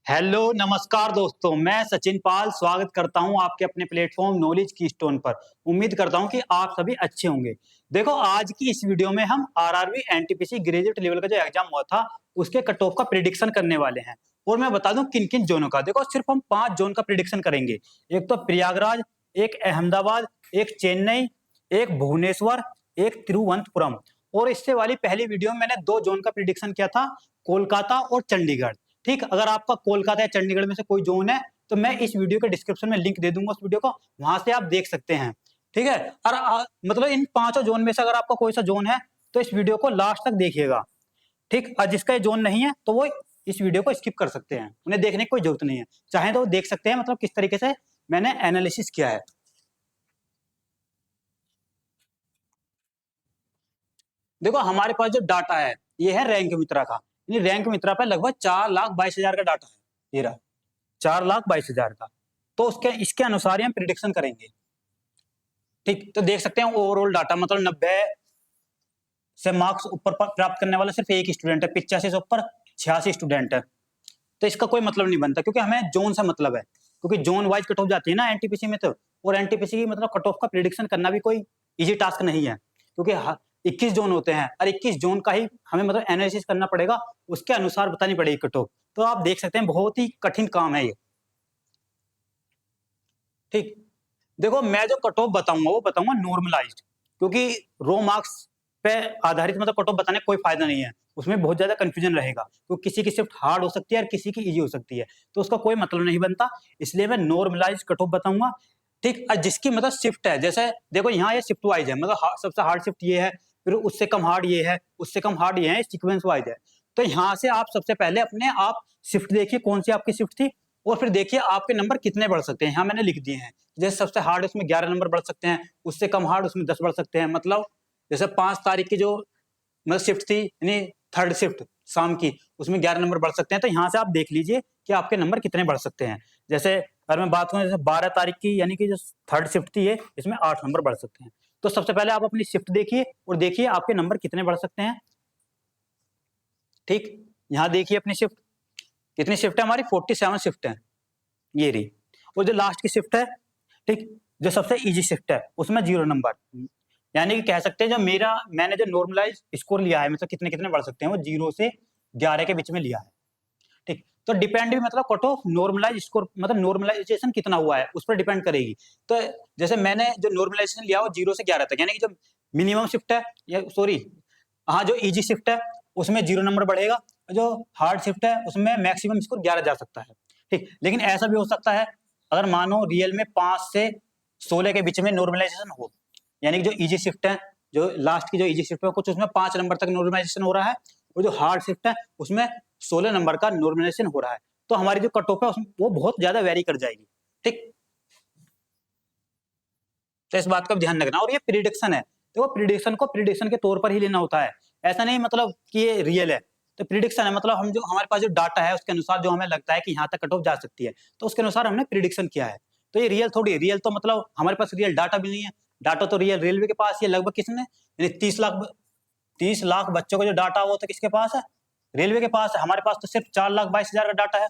Hello नमस्कार दोस्तों, मैं सचिन पाल स्वागत करता हूं आपके अपने प्लेटफॉर्म नॉलेज की स्टोन पर। उम्मीद करता हूं कि आप सभी अच्छे होंगे। देखो, आज की इस वीडियो में हम आरआरबी एनटीपीसी ग्रेजुएट लेवल का जो एग्जाम हुआ था उसके कट ऑफ का प्रिडिक्शन करने वाले हैं। और मैं बता दूं किन किन जोनों का। देखो, सिर्फ हम 5 जोन का प्रिडिक्शन करेंगे। एक तो प्रयागराज, एक अहमदाबाद, एक चेन्नई, एक भुवनेश्वर, एक तिरुवनंतपुरम। और इससे वाली पहली वीडियो में मैंने 2 जोन का प्रिडिक्शन किया था, कोलकाता और चंडीगढ़। ठीक, अगर आपका कोलकाता या चंडीगढ़ में से कोई जोन है तो मैं इस वीडियो के डिस्क्रिप्शन में लिंक दे दूंगा उस वीडियो को, वहां से आप देख सकते हैं। ठीक है। और मतलब इन 5 जोन में से अगर आपका कोई सा जोन है तो इस वीडियो को लास्ट तक देखिएगा। ठीक, और जिसका ये जोन नहीं है तो वो इस वीडियो को स्किप कर सकते हैं, उन्हें देखने की कोई जरूरत नहीं है। चाहे तो वो देख सकते हैं, मतलब किस तरीके से मैंने एनालिसिस किया है। देखो, हमारे पास जो डाटा है ये है रैंक मित्रा का। रैंक मित्रा पे लगभग 4,22,000 का डाटा है। ये रहा 4,22,000 का। तो उसके इसके अनुसार ही हम प्रिडिक्शन करेंगे। ठीक, तो देख सकते हैं ओवरऑल डाटा, मतलब 90 से मार्क्स ऊपर प्राप्त करने वाला सिर्फ एक स्टूडेंट है, 85 से ऊपर 86 स्टूडेंट है। तो इसका कोई मतलब नहीं बनता, क्योंकि हमें जोन से मतलब है, क्योंकि जोन वाइज कट ऑफ जाती है ना एनटीपीसी में। तो और एनटीपीसी की मतलब कट ऑफ का प्रिडिक्शन करना भी कोई इजी टास्क नहीं है, क्योंकि 21 जोन होते हैं और 21 जोन का ही हमें मतलब एनालिसिस करना पड़ेगा, उसके अनुसार बतानी पड़ेगी कट ऑफ। तो आप देख सकते हैं बहुत ही कठिन काम है ये। ठीक, देखो, मैं जो कट ऑफ बताऊंगा वो बताऊंगा नॉर्मलाइज्ड, क्योंकि रो मार्क्स पे आधारित मतलब कट ऑफ बताने का कोई फायदा नहीं है, उसमें बहुत ज्यादा कंफ्यूजन रहेगा, क्योंकि किसी की शिफ्ट हार्ड हो सकती है और किसी की इजी हो सकती है, तो उसका कोई मतलब नहीं बनता। इसलिए मैं नॉर्मलाइज्ड कट ऑफ बताऊंगा। ठीक, और जिसकी मतलब शिफ्ट है, जैसे देखो यहाँ ये शिफ्ट वाइज है, मतलब सबसे हार्ड शिफ्ट ये है, फिर उससे कम हार्ड ये है, उससे कम हार्ड ये है, सीक्वेंस वाइज है। तो यहाँ से आप सबसे पहले अपने आप शिफ्ट देखिए कौन सी आपकी शिफ्ट थी, और फिर देखिए आपके नंबर कितने बढ़ सकते हैं। यहाँ मैंने लिख दिए हैं, जैसे सबसे हार्ड उसमें 11 नंबर बढ़ सकते हैं, उससे कम हार्ड उसमें 10 बढ़ सकते हैं। मतलब जैसे 5 तारीख की जो मतलब शिफ्ट थी, यानी थर्ड शिफ्ट शाम की, उसमें 11 नंबर बढ़ सकते हैं। तो यहाँ से आप देख लीजिए कि आपके नंबर कितने बढ़ सकते हैं। जैसे अगर मैं बात करूँ, जैसे 12 तारीख की यानी कि जो थर्ड शिफ्ट थी, ये इसमें 8 नंबर बढ़ सकते हैं। तो सबसे पहले आप अपनी शिफ्ट देखिए और देखिए आपके नंबर कितने बढ़ सकते हैं। ठीक, यहाँ देखिए अपनी शिफ्ट कितनी शिफ्ट है, हमारी 47 शिफ्ट है, ये रही। और जो लास्ट की शिफ्ट है, ठीक, जो सबसे इजी शिफ्ट है उसमें 0 नंबर, यानी कि कह सकते हैं जो मैंने जो नॉर्मलाइज स्कोर लिया है, मतलब कितने कितने बढ़ सकते हैं, वो 0 से 11 के बीच में लिया है। ठीक, तो डिपेंड भी मतलब कट ऑफ नॉर्मलाइज स्कोर, मतलब नॉर्मलाइजेशन कितना हुआ है उस पर डिपेंड करेगी। तो जैसे मैंने जो नॉर्मलाइजेशन लिया वो 0 से 11 तक, यानी कि जो मिनिमम शिफ्ट है, या सॉरी, हाँ, जो इजी शिफ्ट है उसमें 0 नंबर बढ़ेगा, जो हार्ड शिफ्ट है उसमें मैक्सिमम स्कोर 11 जा सकता है। ठीक, लेकिन ऐसा भी हो सकता है अगर मानो रियल में 5 से 16 के बीच में नॉर्मलाइजेशन हो, यानी कि जो इजी शिफ्ट है, जो लास्ट की जो इजी शिफ्ट है कुछ उसमें 5 नंबर तक नॉर्मलाइजेशन हो रहा है, और जो हार्ड शिफ्ट है उसमें 16 नंबर का नॉर्मलाइजेशन हो रहा है, तो हमारी जो कट ऑफ है वो बहुत ज्यादा वेरी कर जाएगी। ठीक, तो इस बात का ध्यान रखना। और ये प्रिडिक्शन है, तो प्रिडिक्शन को प्रिडिक्शन के तौर पर ही लेना होता है, ऐसा नहीं मतलब कि ये रियल है। तो प्रिडिक्शन है मतलब हम जो हमारे पास जो डाटा है उसके अनुसार जो हमें लगता है कि यहाँ तक कट ऑफ जा सकती है, तो उसके अनुसार हमने प्रिडिक्शन किया है। तो ये रियल थोड़ी है, रियल तो मतलब हमारे पास रियल डाटा भी नहीं है। डाटा तो रियल रेलवे के पास ही है, लगभग किसने, यानी 30 लाख बच्चों का जो डाटा वो तो किसके पास है, रेलवे के पास है। हमारे पास तो सिर्फ 4,22,000 का डाटा है।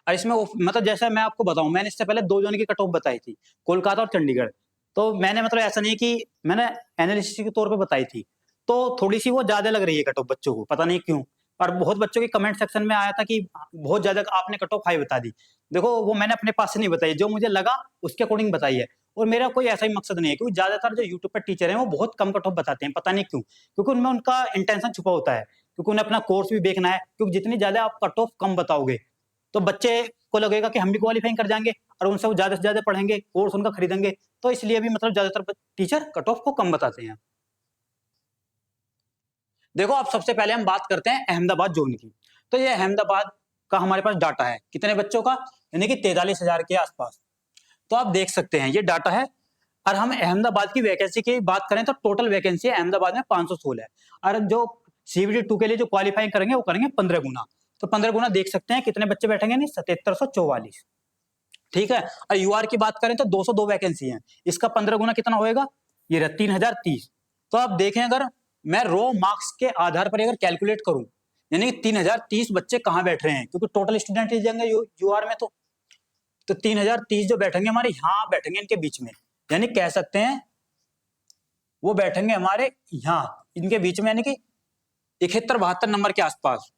और इसमें मतलब जैसे मैं आपको बताऊं, मैंने इससे पहले 2 जोन की कट ऑफ बताई थी, कोलकाता और चंडीगढ़। तो मैंने मतलब ऐसा नहीं कि मैंने एनालिसिस के तौर पे बताई थी, तो थोड़ी सी वो ज्यादा लग रही है कट ऑफ बच्चों को, पता नहीं क्यों। और बहुत बच्चों के कमेंट सेक्शन में आया था कि बहुत ज्यादा आपने कट ऑफ हाई बता दी। देखो, वो मैंने अपने पास से नहीं बताई, जो मुझे लगा उसके अकॉर्डिंग बताई है। और मेरा कोई ऐसा ही मकसद नहीं है, क्योंकि ज्यादातर जो यूट्यूब पर टीचर हैं वो बहुत कम कट ऑफ बताते हैं, पता नहीं क्यों, क्योंकि उनमें उनका इंटेंशन छुपा होता है, क्योंकि उन्हें अपना कोर्स भी देखना है। क्योंकि जितनी ज्यादा आप कट ऑफ कम बताओगे तो बच्चे को लगेगा कि हम भी क्वालिफाइंग कर जाएंगे, और उनसे वो ज्यादा से ज्यादा पढ़ेंगे, कोर्स उनका खरीदेंगे। तो इसलिए भी मतलब ज्यादातर टीचर कट ऑफ को कम बताते हैं। देखो, अब सबसे पहले हम बात करते हैं अहमदाबाद जोन की। तो ये अहमदाबाद का हमारे पास डाटा है कितने बच्चों का, यानी कि 43,000 के आसपास। तो आप देख सकते हैं ये डाटा है। और हम अहमदाबाद की वैकेंसी की बात करें तो टोटल वैकेंसी अहमदाबाद में 516 है। और जो CBT 2 के लिए जो क्वालिफाई करेंगे वो करेंगे 15 गुना। तो 15 गुना देख सकते हैं कितने बच्चे बैठेंगे, नहीं 7744। ठीक है। और यूआर की बात करें तो 202 वैकेंसी है, इसका 15 गुना कितना होएगा, ये रहा 3030। तो आप देखें, अगर मैं रो मार्क्स के आधार पर अगर कैलकुलेट करूं यानी 3030 बच्चे कहाँ बैठ रहे हैं, क्योंकि टोटल स्टूडेंट ही जाएंगे यूआर में, तो 3030 जो बैठेंगे हमारे यहाँ बैठेंगे इनके बीच में, यानी कह सकते हैं वो बैठेंगे हमारे यहाँ इनके बीच में, यानी कि 71-72 नंबर के आसपास।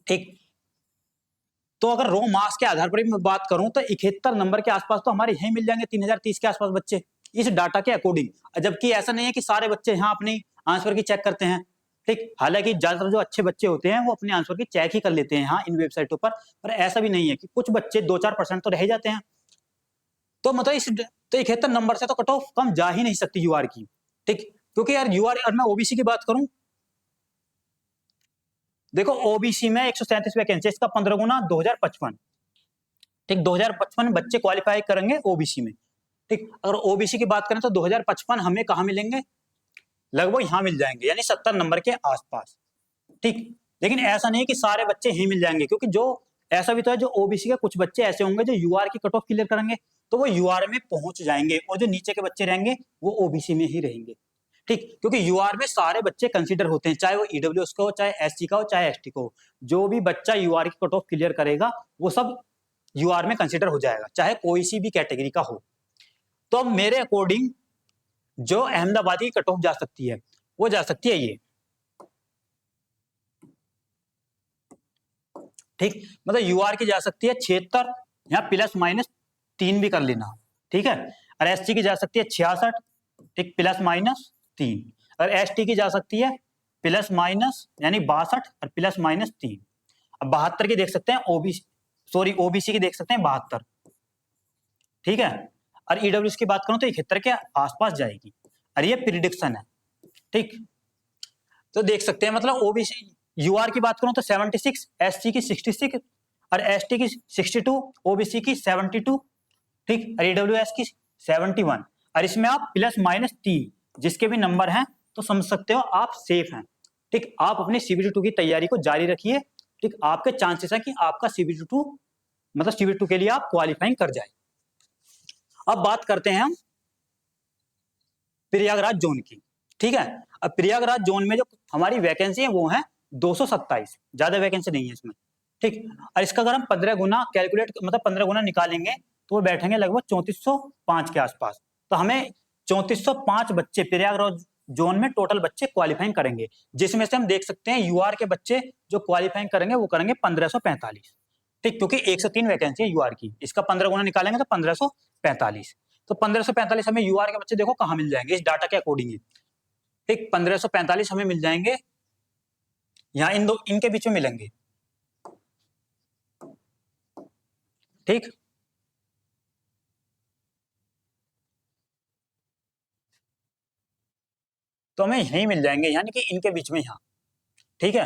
ठीक, तो अगर रो मार्क्स के आधार पर मैं बात करूं तो 71 नंबर के आसपास तो हमारे यहीं मिल जाएंगे 3030 के आसपास बच्चे इस डाटा के अकॉर्डिंग। जबकि ऐसा नहीं है कि सारे बच्चे यहाँ अपनी आंसर की चेक करते हैं। ठीक, हालांकि ज्यादातर जो अच्छे बच्चे होते हैं वो अपने आंसर की चेक ही कर लेते हैं यहाँ इन वेबसाइटों पर ऐसा भी नहीं है कि कुछ बच्चे 2-4% तो रह जाते हैं। तो मतलब इस तो 71 नंबर से तो कट ऑफ कम जा ही नहीं सकती यूआर की। ठीक, क्योंकि यार यूआर, और मैं ओबीसी की बात करूं, देखो ओबीसी में 137 वैकेंसी, इसका 15 गुना 2055। ठीक, 2055 बच्चे क्वालिफाई करेंगे ओबीसी में। ठीक, अगर ओबीसी की बात करें तो 2055 हमें कहाँ मिलेंगे, लगभग यहाँ मिल जाएंगे, यानी 70 नंबर के आसपास। ठीक, लेकिन ऐसा नहीं है कि सारे बच्चे ही मिल जाएंगे, क्योंकि जो ऐसा भी तो है जो ओबीसी के कुछ बच्चे ऐसे होंगे जो यूआर की कट ऑफ क्लियर करेंगे तो वो यूआर में पहुंच जाएंगे, और जो नीचे के बच्चे रहेंगे वो ओबीसी में ही रहेंगे। ठीक, क्योंकि यूआर में सारे बच्चे कंसीडर होते हैं, चाहे वो ईडब्ल्यूएस का हो, चाहे एससी का हो, चाहे एसटी का हो। जो भी बच्चा यूआर की कट ऑफ क्लियर करेगा वो सब यूआर में कंसीडर हो जाएगा, चाहे कोई सी भी कैटेगरी का हो। तो मेरे अकॉर्डिंग जो अहमदाबाद की कट ऑफ जा सकती है वो जा सकती है ये। ठीक, मतलब यूआर की जा सकती है 76, यहाँ ±3 भी कर लेना। ठीक है, और एसटी की जा सकती है 66, ठीक, ±3। और एसटी की जा सकती है प्लस माइनस यानी 62 और ±3। अब 72 की देख सकते हैं ओबीसी की देख सकते हैं 72। ठीक है, और ईडब्ल्यूएस की बात करूं तो 71 के आसपास जाएगी, और ये प्रिडिक्शन है। ठीक, तो देख सकते हैं मतलब ओबीसी यूआर की बात करूं तो 76, एससी की 66 और एसटी की 62, ओबीसी की 72। ठीक, और ईडब्ल्यूएस की 71, और इसमें आप ±3 जिसके भी नंबर हैं तो समझ सकते हो आप सेफ हैं। ठीक, आप अपनी CBT2 की तैयारी को जारी रखिए। ठीक, आपके चांसेस है कि आपका CBT2 मतलब CBT2 के लिए आप क्वालिफाइंग कर जाए। अब बात करते हैं हम प्रयागराज जोन की। ठीक है, अब प्रयागराज जोन में जो हमारी वैकेंसी है वो है 227, ज्यादा वैकेंसी नहीं है इसमें। ठीक, और इसका अगर हम 15 गुना कैलकुलेट मतलब 15 गुना निकालेंगे तो वो बैठेंगे लगभग 3405 के आसपास। तो हमें 3405 बच्चे प्रयागराज जोन में टोटल बच्चे क्वालिफाइंग करेंगे, जिसमें से हम देख सकते हैं यूआर के बच्चे जो क्वालिफाइंग करेंगे वो करेंगे 1545। ठीक, क्योंकि 103 वैकेंसी है यूआर की, इसका 15 गुना निकालेंगे तो 1545। तो 1545 हमें यूआर के बच्चे देखो कहाँ मिल जाएंगे इस डाटा के अकॉर्डिंग ही। ठीक, 1545 हमें मिल जाएंगे यहाँ इनके बीच में मिलेंगे। ठीक, तो हमें यही मिल जाएंगे यानी कि इनके बीच में यहाँ। ठीक है,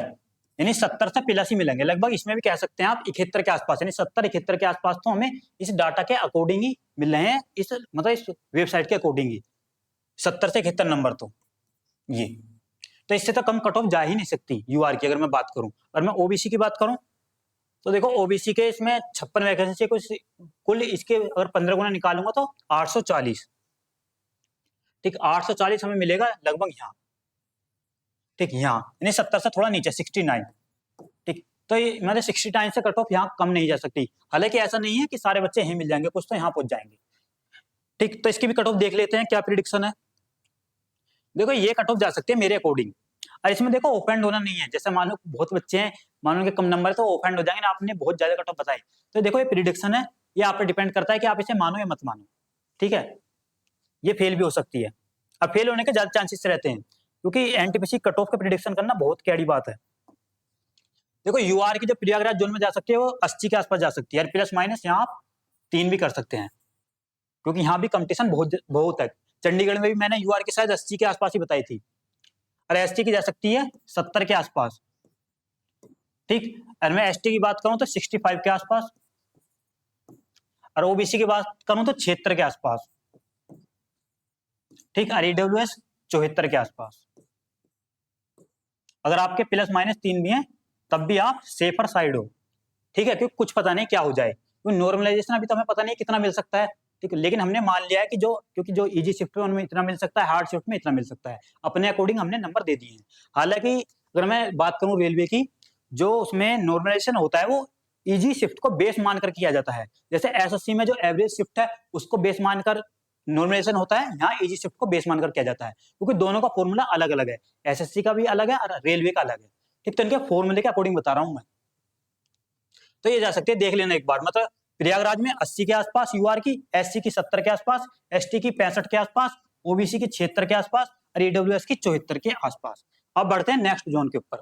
यानी 70 से 85 मिलेंगे लगभग, इसमें भी कह सकते हैं आप 71 के आसपास, यानी 70-71 के आसपास तो हमें इस डाटा के अकॉर्डिंग ही मिल रहे हैं, इस मतलब इस वेबसाइट के अकॉर्डिंग ही 70 से 71 नंबर। ये तो इससे तो कम कट ऑफ जा ही नहीं सकती यूआर की अगर मैं बात करूं। और मैं ओबीसी की बात करूं तो देखो ओबीसी के इसमें 56 वैकेंसी कुल इसके अगर 15 गुना निकालूंगा तो 840। ठीक, 840 हमें मिलेगा लगभग यहाँ। ठीक, यहाँ यानी 70 से थोड़ा नीचे 69। ठीक, तो ये मतलब 69 से कट ऑफ यहाँ कम नहीं जा सकती। हालांकि ऐसा नहीं है कि सारे बच्चे यहीं मिल जाएंगे, कुछ तो यहाँ पहुंच जाएंगे। ठीक, तो इसकी भी कट ऑफ देख लेते हैं क्या प्रिडिक्शन है। देखो ये कट ऑफ जा सकती है मेरे अकॉर्डिंग, और इसमें देखो ओपन होना नहीं है। जैसे मान लो बहुत बच्चे हैं, मान लो कि कम नंबर है तो ओपन हो जाएंगे ना, आपने बहुत ज्यादा कट ऑफ बताई। तो देखो ये प्रिडिक्शन है, ये आप पे डिपेंड करता है कि आप इसे मानो या मत मानो। ठीक है, ये फेल भी हो सकती है, अब फेल होने के ज्यादा चांसेस रहते हैं, क्योंकि एनटीपीसी कट ऑफ का प्रिडिक्शन करना बहुत कैडी बात है। देखो यूआर की जो प्रयागराज जोन में जा सकती है वो 80 के आसपास जा सकती है, प्लस माइनस यहाँ आप 3 भी कर सकते हैं, क्योंकि यहाँ भी कंपटीशन बहुत बहुत है। चंडीगढ़ में भी मैंने यूआर की शायद 80 के आसपास ही बताई थी, और एसटी की जा सकती है 70 के आसपास। ठीक, और मैं एसटी की बात करूं तो 65 के आसपास, और ओबीसी की बात करूं तो 76 के आसपास। ठीक, और ईडब्ल्यूएस 74 के आसपास। अगर आपके प्लस माइनस 3 भी हैं तब भी आप सेफर साइड हो। ठीक है, क्योंकि कुछ पता नहीं क्या हो जाए, क्योंकि नॉर्मलाइजेशन अभी तो हमें पता नहीं कितना मिल सकता है। ठीक है, लेकिन हमने मान लिया है कि क्योंकि जो इजी शिफ्ट है उनमें इतना मिल सकता है, हार्ड शिफ्ट में इतना मिल सकता है, अपने अकॉर्डिंग हमने नंबर दे दिए हैं। हालांकि अगर मैं बात करूं रेलवे की, जो उसमें नॉर्मलाइजेशन होता है वो इजी शिफ्ट को बेस मानकर किया जाता है। जैसे एसएससी में जो एवरेज शिफ्ट है उसको बेस मानकर नॉर्मलाइजेशन होता है, यहाँ इजी शिफ्ट को बेस मानकर किया जाता है, क्योंकि दोनों का फॉर्मूला अलग अलग है, एसएससी का भी अलग है और रेलवे का अलग है। ठीक, तो इनके फॉर्मूले के अकॉर्डिंग बता रहा हूं मैं। तो ये जा सकते हैं, देख लेना एक बार। मतलब प्रयागराज में 80 के आसपास यूआर की, एससी की 70 के आसपास, एसटी की 65 के आसपास, ओबीसी की 76 के आसपास और ईडब्ल्यूएस की 74 के आसपास। अब बढ़ते हैं नेक्स्ट जोन के ऊपर।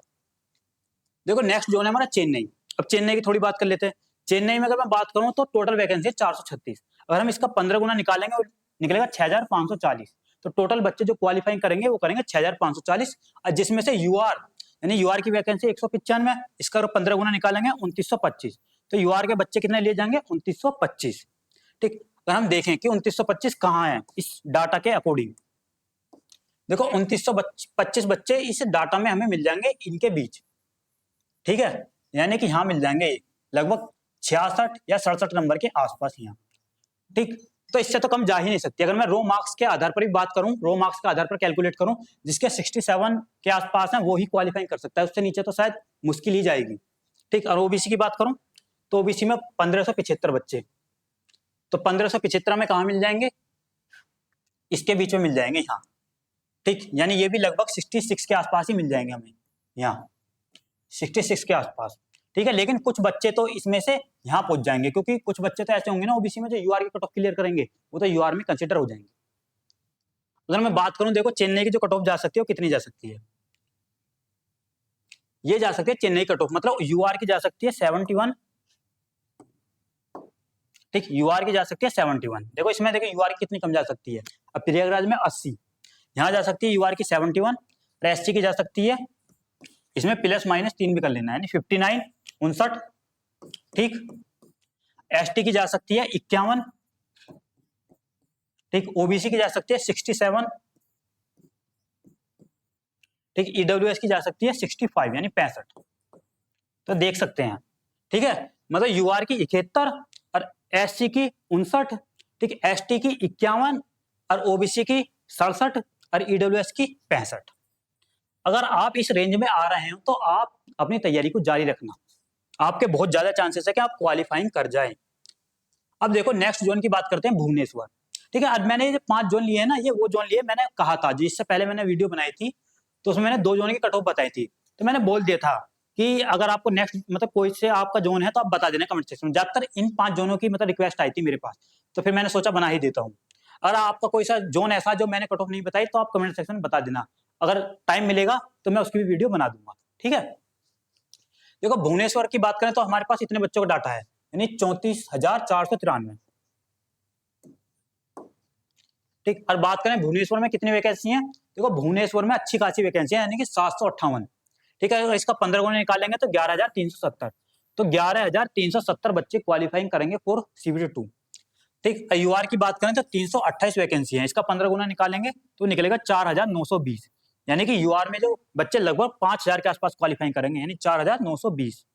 देखो नेक्स्ट जोन है हमारा चेन्नई। अब चेन्नई की थोड़ी बात कर लेते हैं। चेन्नई में अगर मैं बात करूं तो टोटल वैकेंसी है 436। अगर हम इसका 15 गुना निकालेंगे और निकलेगा 6540। तो टोटल बच्चे जो क्वालिफाइंग करेंगे वो करेंगे 6540, और जिसमें से यूआर यानी यूआर की वैकेंसी 195, इसका 15 गुना निकालेंगे 2925। तो यूआर के बच्चे कितने लिए जाएंगे? 2925। ठीक, अगर हम देखें कि 2925 कहाँ है इस डाटा के अकॉर्डिंग, देखो 2925 बच्चे इस डाटा में हमें मिल जाएंगे इनके बीच। ठीक है, यानी कि यहाँ मिल जाएंगे लगभग 66 या 67 नंबर के आसपास यहाँ। ठीक, तो इससे तो कम जा ही नहीं सकती। अगर मैं रो मार्क्स के आधार पर भी बात करूं, रो मार्क्स के आधार पर कैलकुलेट करूं, जिसके 67 के आसपास है वो ही क्वालिफाइंग कर सकता है, उससे नीचे तो शायद मुश्किल ही जाएगी। ठीक, और ओबीसी की बात करूं तो ओबीसी में 1575 बच्चे, तो 1575 में कहाँ मिल जाएंगे? इसके बीच में मिल जाएंगे यहाँ। ठीक, यानी ये भी लगभग 66 के आसपास ही मिल जाएंगे हमें यहाँ, 66 के आसपास। ठीक है, लेकिन कुछ बच्चे तो इसमें से यहाँ पहुंच जाएंगे, क्योंकि कुछ बच्चे तो ऐसे होंगे ना ओबीसी में जो यूआर की कट ऑफ क्लियर करेंगे, वो तो यूआर में कंसीडर हो जाएंगे। अगर मैं बात करूं, देखो चेन्नई की जो कट ऑफ जा सकती है वो कितनी जा सकती है? ये जा सकती है चेन्नई कट ऑफ, मतलब यूआर की जा सकती है 71। ठीक, यूआर की जा सकती है 71। देखो इसमें देखो यूआर की कितनी कम जा सकती है। अब प्रयागराज में 80, यहाँ जा सकती है यूआर की 71, और एसटी की जा सकती है, इसमें प्लस माइनस 3 भी कर लेना है, यानी 59 59। ठीक, एसटी की जा सकती है 51। ठीक, ओबीसी की जा सकती है 67। ठीक, ईडब्ल्यूएस की जा सकती है 65 यानी 65। तो देख सकते हैं। ठीक है, मतलब यूआर की 71 और एससी की 59। ठीक, एसटी की 51 और ओबीसी की 67 और ईडब्ल्यूएस की 65। अगर आप इस रेंज में आ रहे हो तो आप अपनी तैयारी को जारी रखना, आपके बहुत ज्यादा चांसेस है कि आप क्वालिफाइंग कर जाएं। अब देखो नेक्स्ट जोन की बात करते हैं, भुवनेश्वर। ठीक है, अब मैंने ये 5 जोन लिए हैं ना, ये वो जोन लिए मैंने कहा था, जिससे पहले मैंने वीडियो बनाई थी तो उसमें मैंने 2 जोन की कट ऑफ बताई थी। तो मैंने बोल दिया था कि अगर आपको नेक्स्ट मतलब कोई से आपका जोन है तो आप बता देना कमेंट सेक्शन में। ज्यादातर इन 5 जोनों की मतलब रिक्वेस्ट आई थी मेरे पास, तो फिर मैंने सोचा बना ही देता हूँ। अगर आपका कोई सा जोन ऐसा जो मैंने कट ऑफ नहीं बताई तो आप कमेंट सेक्शन में बता देना, अगर टाइम मिलेगा तो मैं उसकी भी वीडियो बना दूंगा। ठीक है, देखो भुवनेश्वर की बात करें तो हमारे पास इतने बच्चों का डाटा है, यानी 34,493। ठीक, और बात करें भुवनेश्वर में कितनी वैकेंसी है, देखो भुवनेश्वर में अच्छी खासी वैकेंसी है, यानी कि 758। ठीक है, इसका 15 गुना निकालेंगे तो 11,370। तो 11,370 बच्चे क्वालिफाइंग करेंगे फॉर सीबीटी 2। ठीक, यूआर की बात करें तो 328 वैकेंसी है, इसका 15 गुना निकालेंगे तो निकलेगा 4,920। यानी कि यूआर में जो बच्चे लगभग 5,000 के आसपास क्वालिफाइंग करेंगे, यानी 4,920।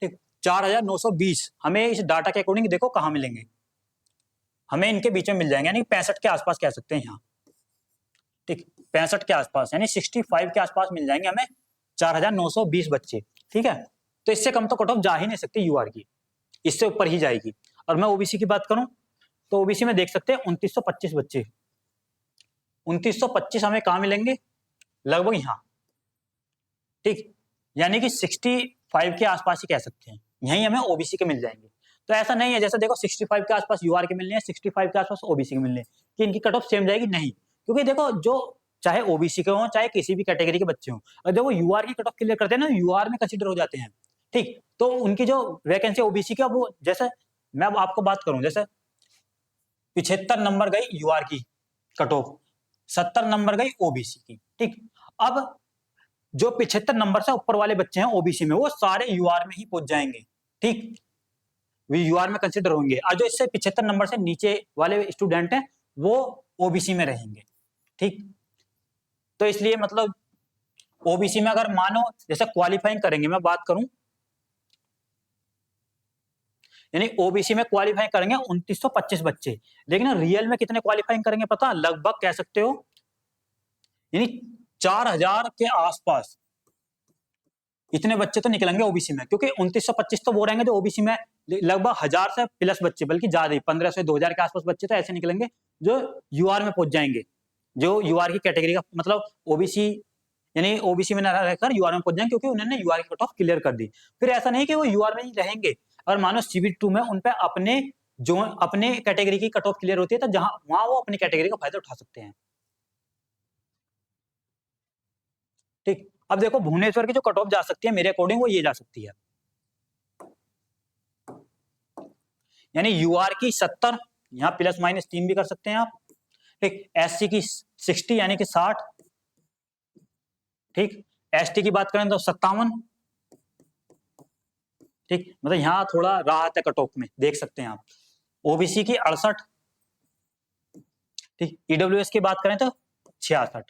ठीक, 4,920 हमें इस डाटा के अकॉर्डिंग देखो कहाँ मिलेंगे, हमें इनके बीच में मिल जाएंगे, यानी 65 के आसपास कह सकते हैं यहाँ। ठीक, 65 के आसपास यानी 65 के आसपास मिल जाएंगे हमें 4,920 बच्चे। ठीक है, तो इससे कम तो कट ऑफ जा ही नहीं सकती यूआर की, इससे ऊपर ही जाएगी। और मैं ओबीसी की बात करूं तो ओबीसी में देख सकते हैं 2925 बच्चे, 2925 हमें कहाँ मिलेंगे? लगभग यहाँ। ठीक, यानी कि 65 के आसपास ही कह सकते हैं, यहीं हमें ओबीसी के मिल जाएंगे। तो ऐसा नहीं है जैसे देखो 65 के आसपास यूआर के मिलने हैं, 65 के आसपास ओबीसी के मिलने हैं, कि इनकी कट ऑफ सेम जाएगी, नहीं। क्योंकि देखो जो चाहे ओबीसी के हों चाहे किसी भी कैटेगरी के बच्चे हों, अगर जब वो यूआर की कट ऑफ क्लियर करते हैं ना, यूआर में कंसीडर हो जाते हैं। ठीक, तो उनकी जो वैकेंसी ओबीसी की, वो जैसे मैं अब आपको बात करूं, जैसे 75 नंबर गई यूआर की कट ऑफ, 70 नंबर गई ओबीसी की। ठीक, अब जो 75 नंबर से ऊपर वाले बच्चे हैं ओबीसी में, वो सारे यूआर में ही पहुंच जाएंगे। ठीक, वे यूआर में कंसिडर होंगे, और जो इससे 75 नंबर से नीचे वाले स्टूडेंट हैं वो ओबीसी में रहेंगे। ठीक, तो इसलिए मतलब ओबीसी में अगर मानो जैसे क्वालिफाइंग करेंगे, मैं बात करूं, यानी ओबीसी में क्वालिफाई करेंगे 2925 बच्चे, लेकिन रियल में कितने क्वालिफाइंग करेंगे पता? लगभग कह सकते हो यानी 4,000 के आसपास इतने बच्चे तो निकलेंगे ओबीसी में, क्योंकि 2925 तो वो रहेंगे जो ओबीसी में लगभग 1000 से प्लस बच्चे, बल्कि ज्यादा ही 1500 से 2000 के आसपास बच्चे तो ऐसे निकलेंगे जो यूआर में पहुंच जाएंगे, जो यूआर की कैटेगरी का मतलब ओबीसी यानी ओबीसी में न रहकर यूआर में पहुंच जाएंगे, क्योंकि उन्होंने यूआर की कट ऑफ क्लियर कर दी। फिर ऐसा नहीं कि वो यूआर में ही रहेंगे, अगर मानो सीबीटी 2 में उन पे अपने कैटेगरी की कट ऑफ क्लियर होती है तो जहां वहां वो अपनी कैटेगरी का फायदा उठा सकते हैं। ठीक, अब देखो भुवनेश्वर की जो कट ऑफ जा सकती है मेरे अकॉर्डिंग वो ये जा सकती है, यानी यूआर की 70, यहाँ प्लस माइनस 3 भी कर सकते हैं आप। ठीक, एससी की 60 यानी कि 60। ठीक, एसटी की बात करें तो 57। ठीक, मतलब यहाँ थोड़ा राहत है कट ऑफ में, देख सकते हैं आप। ओबीसी की 68। ठीक, ईडब्ल्यूएस की बात करें तो 66।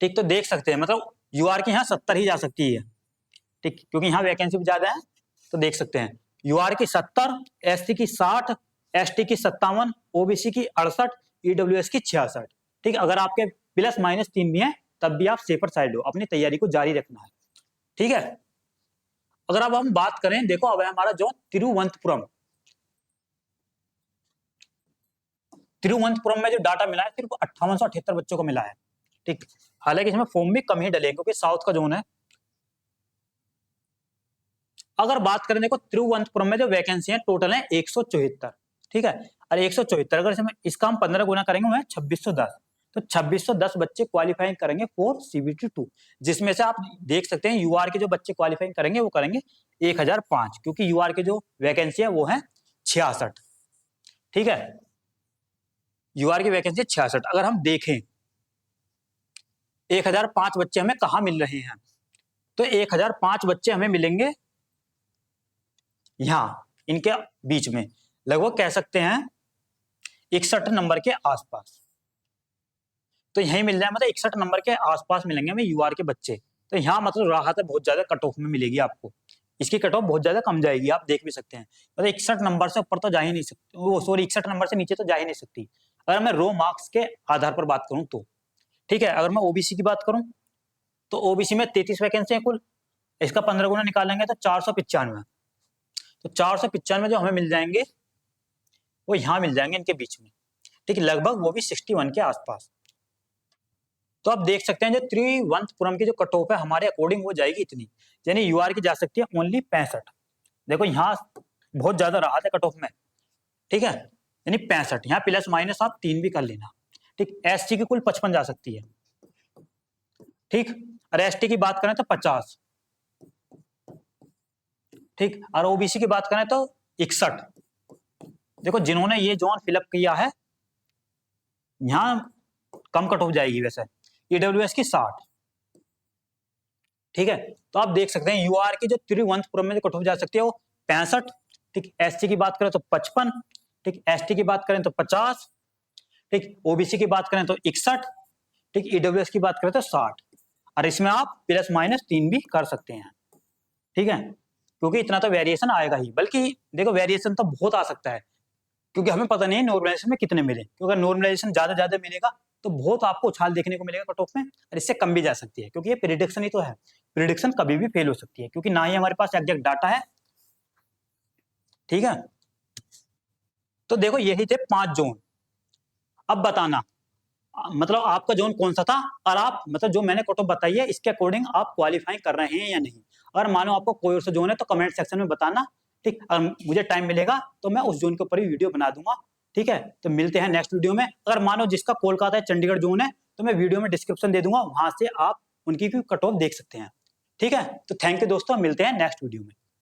ठीक, तो देख सकते हैं मतलब यूआर की यहाँ 70 ही जा सकती है। ठीक, क्योंकि यहाँ वैकेंसी भी ज्यादा है, तो देख सकते हैं यूआर की 70, एसटी की 60, एसटी की 57, ओबीसी की 68, ईडब्ल्यूएस की 66। ठीक, अगर आपके प्लस माइनस 3 भी हैं तब भी आप सेफर साइड हो, अपनी तैयारी को जारी रखना है। ठीक है, अगर अब हम बात करें, देखो अब हमारा जो तिरुवनंतपुरम में जो डाटा मिला है सिर्फ 5878 बच्चों को मिला है। ठीक, हालांकि इसमें फॉर्म भी कम ही डले क्योंकि साउथ का जोन है। अगर बात करें देखो तिरुवनंतपुरम में जो वैकेंसी है टोटल है 174। ठीक है, और 174 अगर इसका हम 15 गुना करेंगे वो है 2610, तो 2610 बच्चे क्वालिफाइंग करेंगे फॉर सीबीटी 2, जिसमें से आप देख सकते हैं यूआर के जो बच्चे क्वालिफाइंग करेंगे वो करेंगे 1005, क्योंकि यूआर के जो वैकेंसी है वो है 66। ठीक है, यूआर की वैकेंसी 66। अगर हम देखें 1005 बच्चे हमें कहाँ मिल रहे हैं, तो 1005 बच्चे हमें मिलेंगे यहाँ इनके बीच में, लगभग कह सकते हैं 61 नंबर के आसपास। तो यही मिल जाए, मतलब 61 नंबर के आसपास मिलेंगे हमें यूआर के बच्चे। तो यहाँ मतलब राहत है, बहुत ज्यादा कट ऑफ में मिलेगी आपको, इसकी कट ऑफ बहुत ज्यादा कम जाएगी, आप देख भी सकते हैं। मतलब 61 नंबर से ऊपर तो जा ही नहीं सकती, वो सॉरी 61 नंबर से नीचे तो जा ही नहीं सकती, अगर मैं रो मार्क्स के आधार पर बात करूं तो। ठीक है, अगर मैं ओबीसी की बात करूं तो ओबीसी में 33 वैकेंसी है कुल, इसका 15 गुना निकालेंगे तो 495, तो 495 जो हमें मिल जाएंगे वो यहाँ मिल जाएंगे इनके बीच में। ठीक है, लगभग वो भी 61 के आसपास। तो आप देख सकते हैं जो तिरुवनंतपुरम की जो कट ऑफ है हमारे अकॉर्डिंग वो जाएगी इतनी, यानी यूआर की जा सकती है ओनली 65। देखो यहाँ बहुत ज्यादा राहत है कट ऑफ में। ठीक है, यानी 65, यहाँ प्लस माइनस आप 3 भी कर लेना। ठीक, एसटी की कुल 55 जा सकती है। ठीक, और एसटी की बात करें तो 50। ठीक, और ओबीसी की बात करें तो 61। देखो जिन्होंने ये जोन फिलअप किया है यहाँ कम कट ऑफ जाएगी वैसे, ईडब्ल्यूएस की 60। ठीक है, तो आप देख सकते हैं यूआर की जो तिरुवनंतपुरम में जो कट ऑफ जा सकती है वो 65। ठीक, एसटी की बात करें तो 55। ठीक, एसटी की बात करें तो 50। ठीक, ओबीसी की बात करें तो 61। ठीक, ईडब्ल्यूएस की बात करें तो 60, और इसमें आप प्लस माइनस 3 भी कर सकते हैं। ठीक है, क्योंकि इतना तो वेरिएशन आएगा ही, बल्कि देखो वेरिएशन तो बहुत आ सकता है, क्योंकि हमें पता नहीं है नॉर्मलाइजेशन में कितने मिले, क्योंकि अगर नॉर्मलाइजेशन ज्यादा मिलेगा तो बहुत आपको उछाल देखने को मिलेगा कट ऑफ में, और इससे कम भी जा सकती है, क्योंकि ये प्रिडिक्शन ही तो है, प्रिडिक्शन कभी भी फेल हो सकती है, क्योंकि ना ही हमारे पास एग्जैक्ट डाटा है। ठीक है, तो देखो यही थे 5 जोन। अब बताना मतलब आपका जोन कौन सा था, और आप मतलब जो मैंने कट ऑफ बताई है इसके अकॉर्डिंग आप क्वालिफाई कर रहे हैं या नहीं। अगर मानो आपको कोई और सा जोन है तो कमेंट सेक्शन में बताना। ठीक, और मुझे टाइम मिलेगा तो मैं उस जोन के ऊपर ही वीडियो बना दूंगा। ठीक है, तो मिलते हैं नेक्स्ट वीडियो में। अगर मानो जिसका कोलकाता है चंडीगढ़ जोन है तो मैं वीडियो में डिस्क्रिप्शन दे दूंगा, वहां से आप उनकी भी कट ऑफ देख सकते हैं। ठीक है, तो थैंक यू दोस्तों, मिलते हैं नेक्स्ट वीडियो में।